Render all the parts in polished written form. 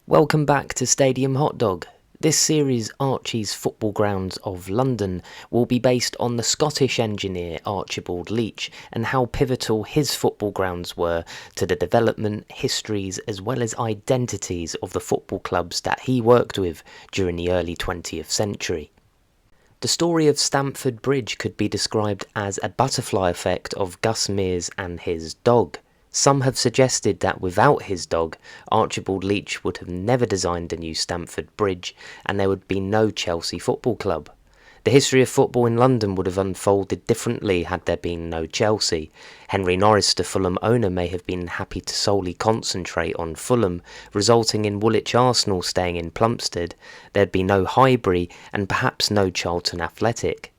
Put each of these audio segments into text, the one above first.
Welcome back to Stadium Hot Dog. This series, Archie's Football Grounds of London, will be based on the Scottish engineer Archibald Leach and how pivotal his football grounds were to the development, histories as well as identities of the football clubs that he worked with during the early 20th century. The story of Stamford Bridge could be described as a butterfly effect of Gus Mears and his dog. Some have suggested that without his dog, Archibald Leach would have never designed a new Stamford Bridge and there would be no Chelsea Football Club. The history of football in London would have unfolded differently had there been no Chelsea. Henry Norris, the Fulham owner, may have been happy to solely concentrate on Fulham, resulting in Woolwich Arsenal staying in Plumstead. There'd be no Highbury and perhaps no Charlton Athletic.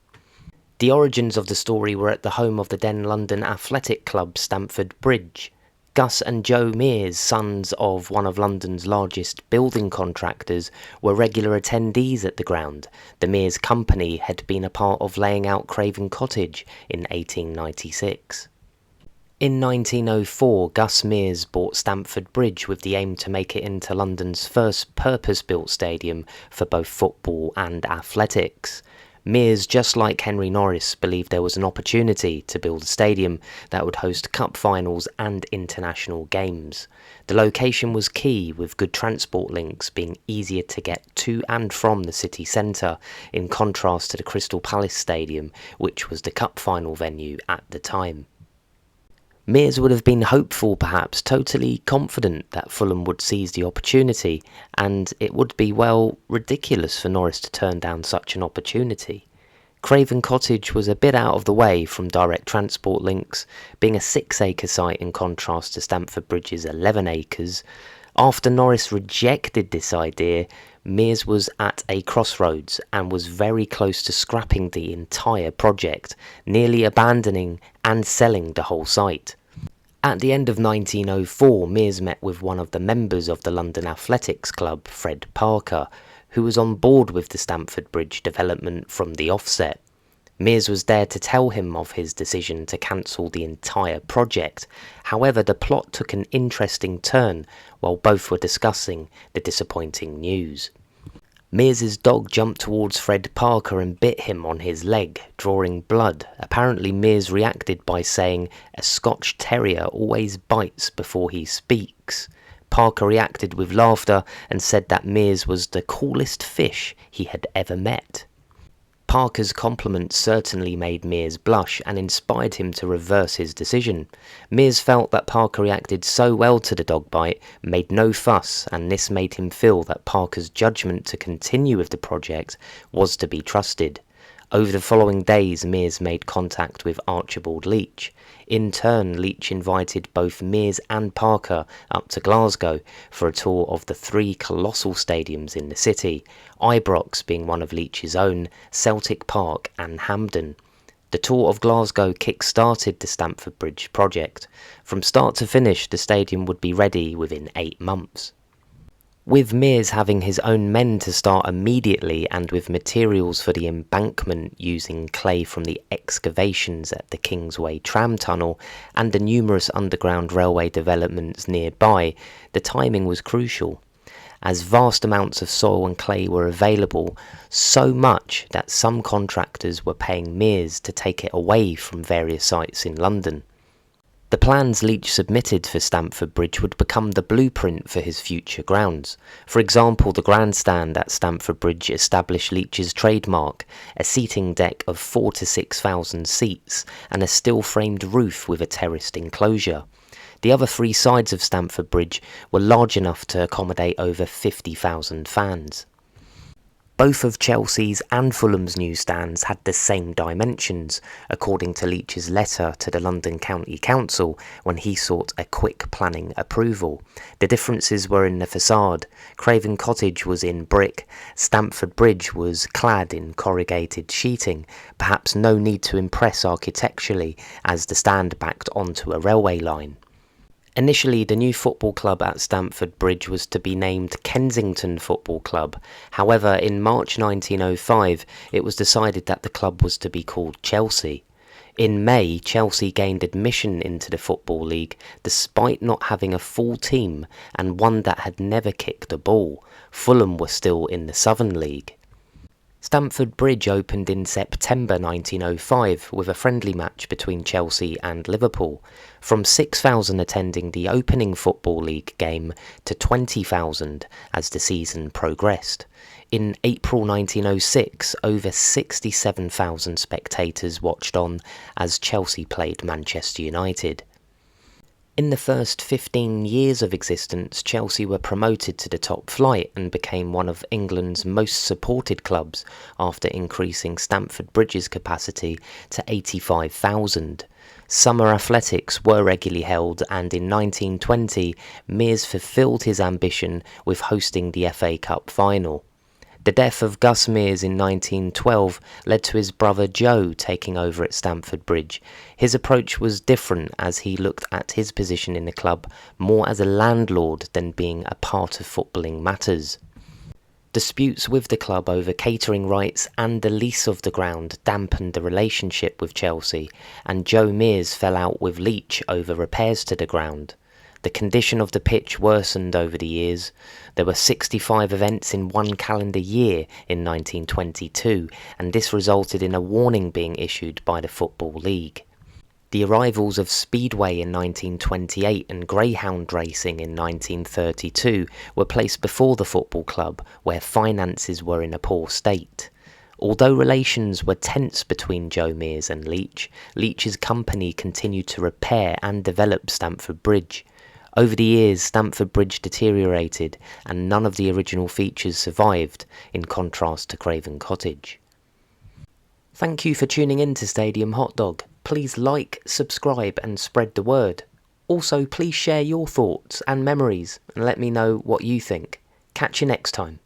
The origins of the story were at the home of the then London Athletic Club, Stamford Bridge. Gus and Joe Mears, sons of one of London's largest building contractors, were regular attendees at the ground. The Mears company had been a part of laying out Craven Cottage in 1896. In 1904, Gus Mears bought Stamford Bridge with the aim to make it into London's first purpose-built stadium for both football and athletics. Mears, just like Henry Norris, believed there was an opportunity to build a stadium that would host cup finals and international games. The location was key, with good transport links being easier to get to and from the city centre, in contrast to the Crystal Palace Stadium, which was the cup final venue at the time. Mears would have been hopeful, perhaps totally confident that Fulham would seize the opportunity, and it would be, well, ridiculous for Norris to turn down such an opportunity. Craven Cottage was a bit out of the way from direct transport links, being a 6-acre site in contrast to Stamford Bridge's 11 acres. After Norris rejected this idea, Mears was at a crossroads and was very close to scrapping the entire project, nearly abandoning and selling the whole site. At the end of 1904, Mears met with one of the members of the London Athletics Club, Fred Parker, who was on board with the Stamford Bridge development from the offset. Mears was there to tell him of his decision to cancel the entire project. However, the plot took an interesting turn while both were discussing the disappointing news. Mears's dog jumped towards Fred Parker and bit him on his leg, drawing blood. Apparently Mears reacted by saying, "A Scotch terrier always bites before he speaks." Parker reacted with laughter and said that Mears was the coolest fish he had ever met. Parker's compliments certainly made Mears blush and inspired him to reverse his decision. Mears felt that Parker reacted so well to the dog bite, made no fuss, and this made him feel that Parker's judgment to continue with the project was to be trusted. Over the following days, Mears made contact with Archibald Leach. In turn, Leach invited both Mears and Parker up to Glasgow for a tour of the 3 colossal stadiums in the city, Ibrox being one of Leach's own, Celtic Park and Hampden. The tour of Glasgow kick-started the Stamford Bridge project. From start to finish, the stadium would be ready within 8 months. With Mears having his own men to start immediately and with materials for the embankment using clay from the excavations at the Kingsway tram tunnel and the numerous underground railway developments nearby, the timing was crucial, as vast amounts of soil and clay were available, so much that some contractors were paying Mears to take it away from various sites in London. The plans Leach submitted for Stamford Bridge would become the blueprint for his future grounds. For example, the grandstand at Stamford Bridge established Leach's trademark, a seating deck of 4,000 to 6,000 seats and a steel-framed roof with a terraced enclosure. The other 3 sides of Stamford Bridge were large enough to accommodate over 50,000 fans. Both of Chelsea's and Fulham's new stands had the same dimensions, according to Leach's letter to the London County Council when he sought a quick planning approval. The differences were in the facade. Craven Cottage was in brick, Stamford Bridge was clad in corrugated sheeting, perhaps no need to impress architecturally as the stand backed onto a railway line. Initially, the new football club at Stamford Bridge was to be named Kensington Football Club. However, in March 1905, it was decided that the club was to be called Chelsea. In May, Chelsea gained admission into the Football League despite not having a full team and one that had never kicked a ball. Fulham were still in the Southern League. Stamford Bridge opened in September 1905 with a friendly match between Chelsea and Liverpool, from 6,000 attending the opening Football League game to 20,000 as the season progressed. In April 1906, over 67,000 spectators watched on as Chelsea played Manchester United. In the first 15 years of existence, Chelsea were promoted to the top flight and became one of England's most supported clubs after increasing Stamford Bridge's capacity to 85,000. Summer athletics were regularly held, and in 1920, Mears fulfilled his ambition with hosting the FA Cup final. The death of Gus Mears in 1912 led to his brother Joe taking over at Stamford Bridge. His approach was different, as he looked at his position in the club more as a landlord than being a part of footballing matters. Disputes with the club over catering rights and the lease of the ground dampened the relationship with Chelsea, and Joe Mears fell out with Leach over repairs to the ground. The condition of the pitch worsened over the years. There were 65 events in one calendar year in 1922, and this resulted in a warning being issued by the Football League. The arrivals of Speedway in 1928 and Greyhound racing in 1932 were placed before the football club, where finances were in a poor state. Although relations were tense between Joe Mears and Leach, Leach's company continued to repair and develop Stamford Bridge. Over the years, Stamford Bridge deteriorated and none of the original features survived, in contrast to Craven Cottage. Thank you for tuning in to Stadium Hot Dog. Please like, subscribe and spread the word. Also, please share your thoughts and memories and let me know what you think. Catch you next time.